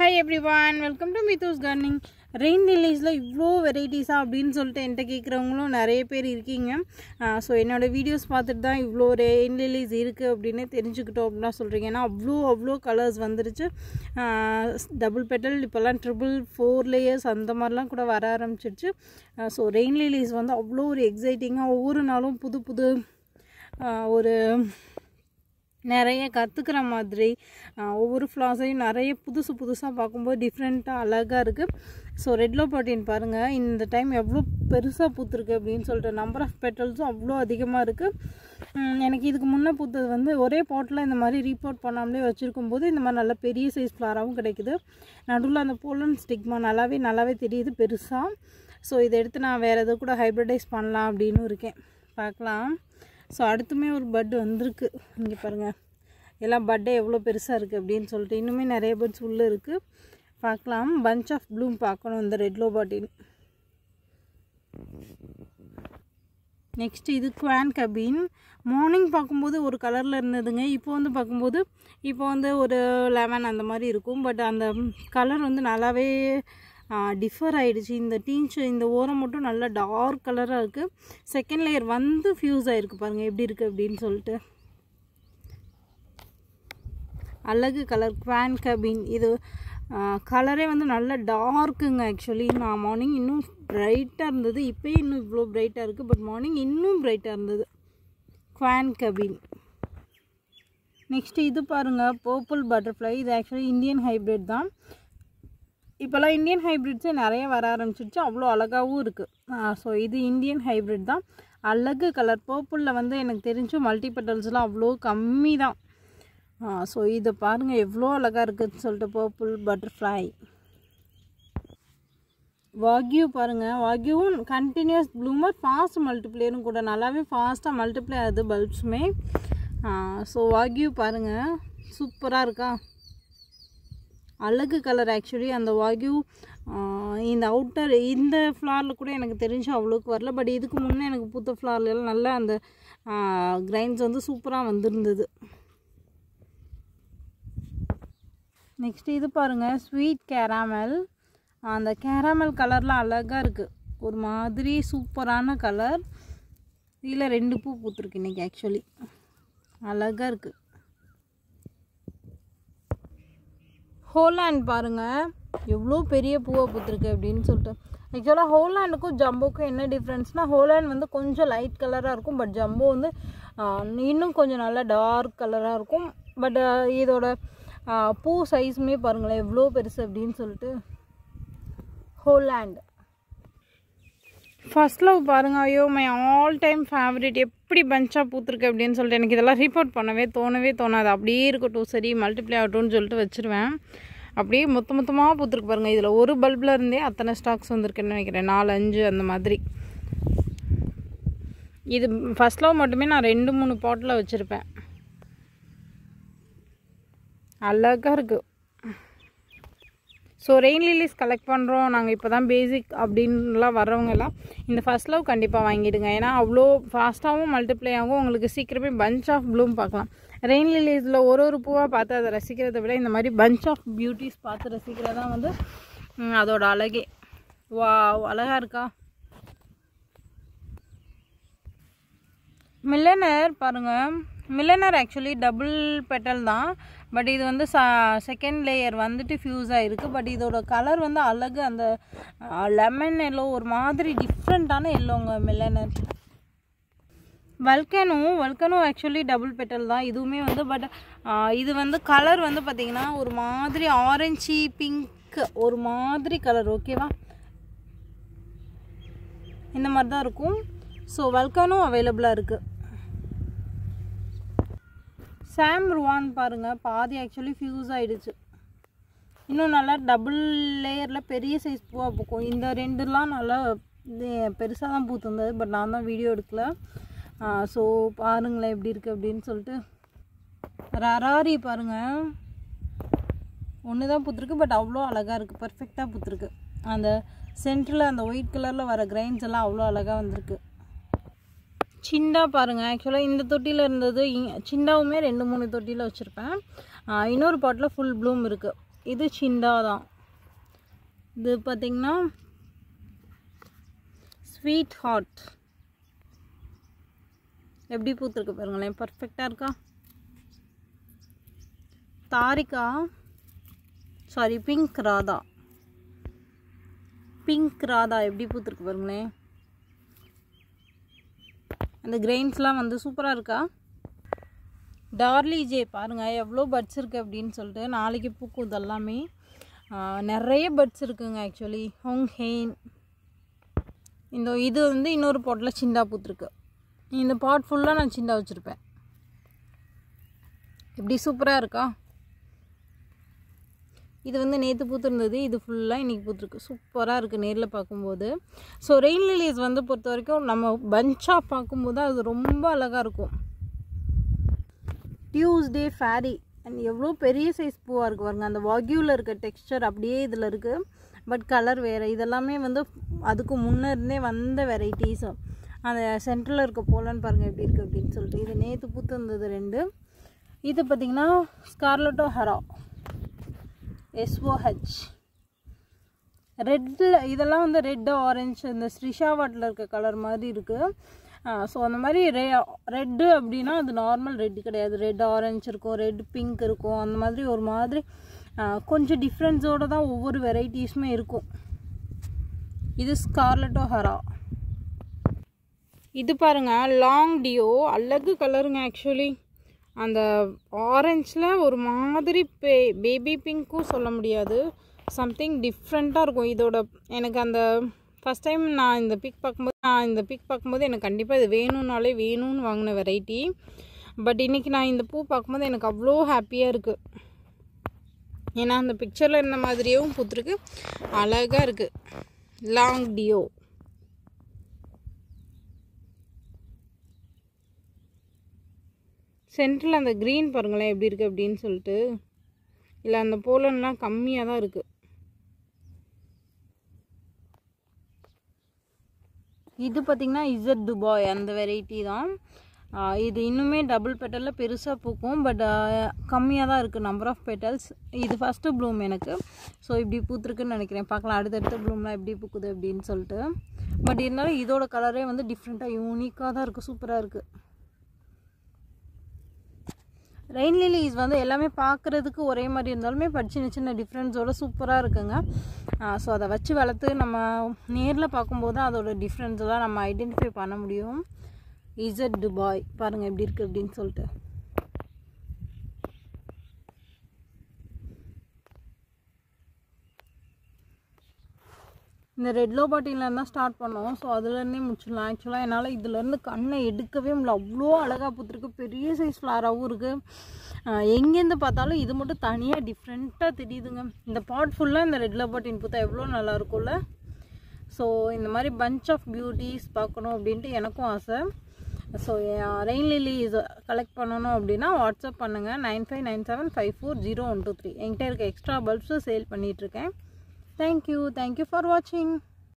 Hi everyone, welcome to Mithus Gardening. Rain lilies la ivlo varieties அப்படினு சொல்லிட்டு என்கிட்ட கேக்குறவங்களும் நிறைய பேர் இருக்கீங்க. சோ என்னோட வீடியோஸ் பார்த்துட்டு தான் ivlo rain lilies இருக்கு அப்படினே தெரிஞ்சுக்கிட்டோம் அப்படினா சொல்றீங்க. ஏனா அவ்ளோ கலர்ஸ் வந்துருச்சு. டபுள் பெட்டல் இப்போலாம் ட்ரிபிள் 4 லேயர்ஸ் அந்த மாதிரிலாம் கூட வர ஆரம்பிச்சிருச்சு. சோ rain lilies வந்து அவ்ளோ ஒரு எக்ஸைட்டிங்கா ஒவ்வொரு நாளும் புது ஒரு நிறைய கத்துக்கிற மாதிரி ஒவ்வொரு ஃப்ளார்ஸையும் நிறைய புதுசாக பார்க்கும்போது டிஃப்ரெண்ட்டாக அழகாக இருக்குது. ஸோ ரெட் லோபார்டின் பாருங்கள், இந்த டைம் எவ்வளோ பெருசாக பூத்துருக்கு அப்படின்னு சொல்லிட்டு நம்பர் ஆஃப் பெட்டல்ஸும் அவ்வளோ அதிகமாக இருக்குது. எனக்கு இதுக்கு முன்னே பூத்தது வந்து ஒரே பாட்டில் இந்த மாதிரி ரீபோர்ட் பண்ணாமலே வச்சுருக்கும் போது இந்த மாதிரி நல்ல பெரிய சைஸ் ஃப்ளாராகவும் கிடைக்குது. நடுவில் அந்த போலன் ஸ்டிக்மா நல்லாவே தெரியுது பெருசாக. ஸோ இதை எடுத்து நான் வேறு எதாவது கூட ஹைப்ரிடைஸ் பண்ணலாம் அப்படின்னு இருக்கேன், பார்க்கலாம். ஸோ அடுத்துமே ஒரு பட் வந்திருக்கு, இங்கே பாருங்கள். எல்லாம் பட்டே எவ்வளோ பெருசாக இருக்குது அப்படின்னு சொல்லிட்டு இன்னுமே நிறைய பட்ஸ் உள்ளே இருக்குது, பார்க்கலாம். பஞ்ச் ஆஃப் ப்ளூம் பார்க்கணும் இந்த ரெட் லோபார்டின். நெக்ஸ்ட்டு இது குவான் கபீன். மார்னிங் பார்க்கும்போது ஒரு கலரில் இருந்ததுங்க, இப்போ வந்து பார்க்கும்போது இப்போ வந்து ஒரு 11 அந்த மாதிரி இருக்கும். பட் அந்த கலர் வந்து நல்லாவே டிஃபர் ஆகிடுச்சு. இந்த இந்த ஓரம் மட்டும் நல்லா டார்க் கலராக இருக்குது. செகண்ட் லேயர் வந்து ஃப்யூஸ் ஆகிருக்கு, பாருங்கள் எப்படி இருக்குது அப்படின்னு சொல்லிட்டு. அழகு கலர் குவான் கபீன். இது கலரே வந்து நல்ல டார்க்குங்க. ஆக்சுவலி நான் மார்னிங் இன்னும் ப்ரைட்டாக இருந்தது, இப்போயே இன்னும் இவ்வளோ ப்ரைட்டாக இருக்குது. பட் மார்னிங் இன்னும் ப்ரைட்டாக இருந்தது குவான் கபீன். நெக்ஸ்ட்டு இது பாருங்கள், பர்பிள் பட்டர்ஃப்ளை. இது ஆக்சுவலி இந்தியன் ஹைப்ரிட் தான். இப்போல்லாம் இந்தியன் ஹைப்ரிட்ஸே நிறைய வர ஆரம்பிச்சிருச்சு, அவ்வளோ அழகாகவும் இருக்குது. ஸோ இது இந்தியன் ஹைப்ரிட் தான். அழகு கலர் பர்பிளில் வந்து எனக்கு தெரிஞ்சு மல்டி பெட்டல்ஸ்லாம் அவ்வளோ கம்மி தான். ஸோ இதை பாருங்கள் எவ்வளோ அழகாக இருக்குதுன்னு சொல்லிட்டு பர்பிள் பட்டர்ஃப்ளை. வாக்யூ பாருங்கள், வாக்யூவும் கண்டினியூஸ் ப்ளூமர், ஃபாஸ்ட் மல்டிப்ளேயரும் கூட, நல்லாவே ஃபாஸ்ட்டாக மல்டிப்ளே ஆகுது பல்ப்ஸுமே. ஸோ வாக்யூ பாருங்கள் சூப்பராக இருக்கா, அழகு கலர். ஆக்சுவலி அந்த வாக்யூ இந்த அவுட்டர் இந்த ஃப்ளாரில் கூட எனக்கு தெரிஞ்சு அவ்வளோக்கு வரல. பட் இதுக்கு முன்னே எனக்கு பூத்த ஃப்ளார்லாம் நல்லா அந்த கிரைன்ஸ் வந்து சூப்பராக வந்துருந்தது. நெக்ஸ்ட்டு இது பாருங்கள், ஸ்வீட் கேராமல். அந்த கேராமல் கலர்லாம் அழகாக இருக்குது, ஒரு மாதிரி சூப்பரான கலர். இதில் 2 பூ பூத்துருக்கு இன்றைக்கி, ஆக்சுவலி அழகாக இருக்குது. ஹோலாண்ட் பாருங்கள் எவ்வளோ பெரிய பூவை பூத்துருக்கு அப்படின்னு சொல்லிட்டு. ஆக்சுவலாக ஹோலாண்டுக்கும் ஜம்போக்கும் என்ன டிஃப்ரென்ஸ்னால், ஹோலாண்ட் வந்து கொஞ்சம் லைட் கலராக இருக்கும், பட் ஜம்போ வந்து இன்னும் கொஞ்சம் நல்லா டார்க் கலராக இருக்கும். பட் இதோட பூ சைஸுமே பாருங்களேன் எவ்வளோ பெருசு அப்படின்னு சொல்லிட்டு. ஹோலாண்ட் ஃபர்ஸ்ட் லவ் பாருங்கள், ஐயோ மை ஆல் டைம் ஃபேவரட். எப்படி பஞ்சாக பூத்துருக்கு அப்படின்னு சொல்லிட்டு எனக்கு இதெல்லாம் ரிப்போர்ட் பண்ணவே தோணாது. அப்படியே இருக்கட்டும், சரி மல்டிப்ளை ஆகட்டும்னு சொல்லிட்டு வச்சுருவேன். அப்படியே மொத்தமாக பூத்துருக்கு பாருங்கள். இதில் ஒரு பல்பில் இருந்தே அத்தனை ஸ்டாக்ஸ் வந்திருக்குன்னு நினைக்கிறேன், 4-5 அந்த மாதிரி. இது ஃபர்ஸ்ட் லவ் மட்டுமே நான் 2-3 பாட்டில் வச்சுருப்பேன். அழகாக இருக்குது. ஸோ ரெயின் லிலிஸ் கலெக்ட் பண்ணுறோம் நாங்கள், இப்போ தான் பேசிக் அப்படின்லாம் வர்றவங்க எல்லாம் இந்த ஃபர்ஸ்ட் லவ் கண்டிப்பாக வாங்கிடுங்க. ஏன்னா அவ்வளோ ஃபாஸ்ட்டாகவும் மல்டிப்ளை ஆகும், உங்களுக்கு சீக்கிரமே பஞ்ச் ஆஃப் ப்ளூம் பார்க்கலாம். ரெயின் லிலிஸில் ஒரு பூவாக பார்த்து அதை ரசிக்கிறத விட இந்த மாதிரி பஞ்ச் ஆஃப் பியூட்டிஸ் பார்த்து ரசிக்கிறதா வந்து அதோட அழகே. வா அழகாக இருக்கா. மில்லனர் பாருங்கள், மில்லனர் ஆக்சுவலி டபுள் பெட்டல் தான். பட் இது வந்து செகண்ட் லேயர் வந்துட்டு ஃப்யூஸ் ஆகிருக்கு. பட் இதோட கலர் வந்து அழகு, அந்த லெமன் எல்லோ, ஒரு மாதிரி டிஃப்ரெண்ட்டான எல்லோங்க millionaire. Volcano actually double petal தான் இதுவுமே வந்து. பட் இது வந்து கலர் வந்து பார்த்திங்கன்னா ஒரு மாதிரி ஆரஞ்சு பிங்க் ஒரு மாதிரி கலர், ஓகேவா, இந்த மாதிரி தான் இருக்கும். ஸோ வல்கனோ அவைலபிளாக இருக்குது. சாம் ருவான் பாருங்கள், பாதி ஆக்சுவலி ஃப்யூஸ் ஆகிடுச்சு. இன்னும் நல்லா டபுள் லேயரில் பெரிய சைஸ் பூவாக பூக்கும். இந்த 2லாம் நல்லா பெருசாக தான் பூத்துருந்தது, பட் நான் தான் வீடியோ எடுக்கல. ஸோ பாருங்களேன் எப்படி இருக்குது அப்படின்னு சொல்லிட்டு. ரராரி பாருங்கள், ஒன்று தான் பூத்துருக்கு, பட் அவ்வளோ அழகாக இருக்குது, பர்ஃபெக்டாக பூத்துருக்கு. அந்த சென்டரில் அந்த ஒயிட் கலரில் வர கிரைன்ஸ் எல்லாம் அவ்வளோ அழகாக வந்திருக்கு. சிண்டா பாருங்கள், ஆக்சுவலாக இந்த தொட்டியில் இருந்தது. சிண்டாவுமே 2-3 தொட்டியில் வச்சுருப்பேன். இன்னொரு பாட்டில் ஃபுல் ப்ளூம் இருக்குது. இது சிண்டா தான். இது பார்த்திங்கன்னா ஸ்வீட் ஹார்ட் எப்படி பூத்துருக்கு பாருங்களேன், பர்ஃபெக்டாக இருக்கா. Tarika sorry pink Radha, pink Radha எப்படி பூத்துருக்கு பாருங்களேன். அந்த கிரெயின்ஸ்லாம் வந்து சூப்பராக இருக்கா. டார்லி ஜே பாருங்கள் எவ்வளோ பட்ஸ் இருக்குது அப்படின்னு சொல்லிட்டு. நாளைக்கு பூக்கும் இதெல்லாமே. நிறைய பட்ஸ் இருக்குங்க ஆக்சுவலி. ஹோங் ஹெயின் இது வந்து இன்னொரு பாட்டில் சிண்டா பூத்துருக்கு. இந்த பாட் ஃபுல்லாக நான் சிண்டா வச்சுருப்பேன். எப்படி சூப்பராக இருக்கா. இது வந்து நேற்று பூத்துருந்தது, இது ஃபுல்லாக இன்றைக்கி பூத்துருக்கு. சூப்பராக இருக்குது நேரில் பார்க்கும்போது. ஸோ ரெயின் லிலிஸ் வந்து பொறுத்த வரைக்கும் நம்ம பஞ்சாக பார்க்கும்போது அது ரொம்ப அழகாக இருக்கும். டியூஸ்டே ஃபேரி அண்ட் எவ்வளோ பெரிய சைஸ் பூவாக இருக்குது பாருங்க. அந்த வாக்யூவில் இருக்க டெக்ஸ்சர் அப்படியே இதில் இருக்குது, பட் கலர் வேறு. இதெல்லாமே வந்து அதுக்கு முன்னே இருந்தே வந்த வெரைட்டிஸும். அந்த சென்டரில் இருக்க போலன்னு பாருங்கள் எப்படி இருக்குது அப்படின்னு சொல்லிட்டு. இது நேற்று பூத்து இருந்தது 2. இது பார்த்திங்கன்னா ஸ்கார்லட்டோ ஹரா SOH ரெட்டில். இதெல்லாம் வந்து ரெட்டு ஆரஞ்சு இந்த ஸ்ரிஷாவாட்டில் இருக்க கலர் மாதிரி இருக்குது. ஸோ அந்த மாதிரி ரெட்டு அப்படின்னா அது நார்மல் ரெட்டு கிடையாது. ரெட் ஆரஞ்சு இருக்கும், ரெட் பிங்க் இருக்கும். அந்த மாதிரி ஒரு மாதிரி கொஞ்சம் டிஃப்ரென்ஸோடு தான் ஒவ்வொரு வெரைட்டிஸுமே இருக்கும். இது ஸ்கார்லட்டோ ஹரா. இது பாருங்கள் லாங் டியோ, அழகு கலருங்க ஆக்சுவலி. அந்த ஆரஞ்சில் ஒரு மாதிரி பேபி பிங்க்கும் சொல்ல முடியாது, சம்திங் டிஃப்ரெண்ட்டாக இருக்கும். இதோட எனக்கு அந்த ஃபஸ்ட் டைம் நான் இந்த பிக் பார்க்கும்போது எனக்கு கண்டிப்பாக இது வேணும்னு வாங்கின வெரைட்டி. பட் இன்றைக்கி நான் இந்த பூ பார்க்கும்போது எனக்கு அவ்வளோ ஹாப்பியாக இருக்குது. ஏன்னா அந்த பிக்சரில் இருந்த மாதிரியும் பூத்துருக்கு, அழகாக இருக்குது. லாங் டியோ. சென்டரில் அந்த க்ரீன் பாருங்களேன் எப்படி இருக்குது அப்படின்னு சொல்லிட்டு. இல்லை அந்த போலன்லாம் கம்மியாக தான் இருக்குது. இது பார்த்திங்கன்னா இசட் துபாய் அந்த வெரைட்டி தான். இது இன்னுமே டபுள் பெட்டலில் பெருசாக பூக்கும், பட் கம்மியாக தான் இருக்குது நம்பர் ஆஃப் பெட்டல்ஸ். இது ஃபஸ்ட்டு ப்ளூம் எனக்கு. ஸோ இப்படி பூத்துருக்குன்னு நினைக்கிறேன். பார்க்கலாம் அடுத்தடுத்த ப்ளூம்லாம் எப்படி பூக்குது அப்படின்னு சொல்லிட்டு. பட் இருந்தாலும் இதோட கலரே வந்து டிஃப்ரெண்ட்டாக யூனிக்காக தான் இருக்குது, சூப்பராக இருக்குது. ரெயின் லிலிஸ் வந்து எல்லாமே பார்க்குறதுக்கு ஒரே மாதிரி இருந்தாலுமே பட் சின்ன சின்ன டிஃப்ரென்ஸோட சூப்பராக இருக்குங்க. ஸோ அதை வச்சு வளர்த்து நம்ம நேரில் பார்க்கும்போது அதோட டிஃப்ரென்ஸெல்லாம் நம்ம ஐடென்டிஃபை பண்ண முடியும். இசட் துபாய் பாருங்கள் எப்படி இருக்குது அப்படின்னு சொல்லிட்டு. இந்த ரெட் லோ பாட்டிலேருந்து தான் ஸ்டார்ட் பண்ணோம். ஸோ அதுலேருந்தே முடிச்சிடலாம். ஆக்சுவலாக என்னால் இதுலேருந்து கண்ணை எடுக்கவே முடியல, அவ்வளோ அழகாக பூத்துருக்கு. பெரிய சைஸ் ஃப்ளாராகவும் இருக்குது. எங்கேருந்து பார்த்தாலும் இது மட்டும் தனியாக டிஃப்ரெண்ட்டாக தெரியுதுங்க. இந்த பாட் ஃபுல்லாக இந்த ரெட் லோ பாட்டின் பூத்தா எவ்வளோ நல்லா இருக்கும்ல. ஸோ இந்த மாதிரி பஞ்ச் ஆஃப் பியூட்டிஸ் பார்க்கணும் அப்படின்ட்டு எனக்கும் ஆசை. ஸோ ரெயின் லிலிஸ் கலெக்ட் பண்ணணும் அப்படின்னா வாட்ஸ்அப் பண்ணுங்கள் 9597540123. என்கிட்ட இருக்க எக்ஸ்ட்ரா பல்ப்ஸும் சேல் பண்ணிகிட்ருக்கேன். Thank you for watching.